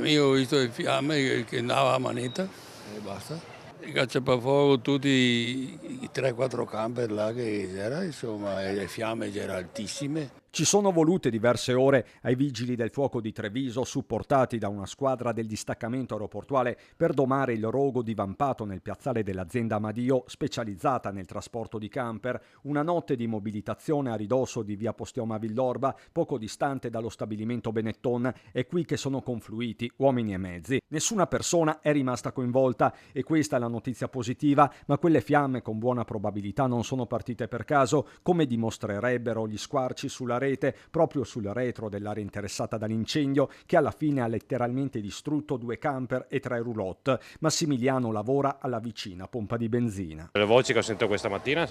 Io ho visto le fiamme che andava a manetta e basta. I cacciafuoco, tutti i 3-4 camper là che c'era, insomma, e le fiamme c'erano altissime. Ci sono volute diverse ore ai vigili del fuoco di Treviso, supportati da una squadra del distaccamento aeroportuale, per domare il rogo divampato nel piazzale dell'azienda Amadio, specializzata nel trasporto di camper. Una notte di mobilitazione a ridosso di via Postioma Villorba, poco distante dallo stabilimento Benetton. È qui che sono confluiti uomini e mezzi. Nessuna persona è rimasta coinvolta e questa è la notizia positiva, ma quelle fiamme con buona probabilità non sono partite per caso, come dimostrerebbero gli squarci sulla rete proprio sul retro dell'area interessata dall'incendio, che alla fine ha letteralmente distrutto 2 camper e 3 roulotte. Massimiliano lavora alla vicina pompa di benzina. Le voci che ho sentito questa mattina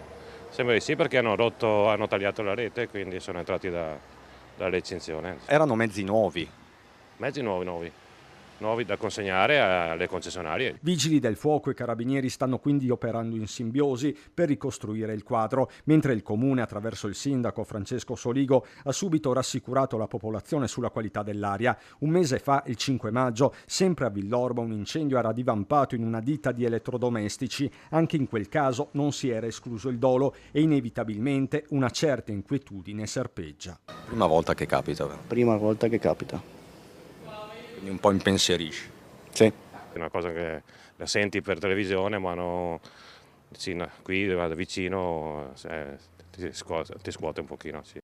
sembra di sì, perché hanno tagliato la rete, quindi sono entrati da recinzione. Erano mezzi nuovi. Mezzi nuovi da consegnare alle concessionarie. Vigili del fuoco e carabinieri stanno quindi operando in simbiosi per ricostruire il quadro, mentre il comune, attraverso il sindaco Francesco Soligo, ha subito rassicurato la popolazione sulla qualità dell'aria. Un mese fa, il 5 maggio, sempre a Villorba, un incendio era divampato in una ditta di elettrodomestici. Anche in quel caso non si era escluso il dolo e inevitabilmente una certa inquietudine serpeggia. Prima volta che capita. Prima volta che capita. Quindi un po' impensierisci. Sì. È una cosa che la senti per televisione, ma no, qui vicino ti scuote un pochino. Sì.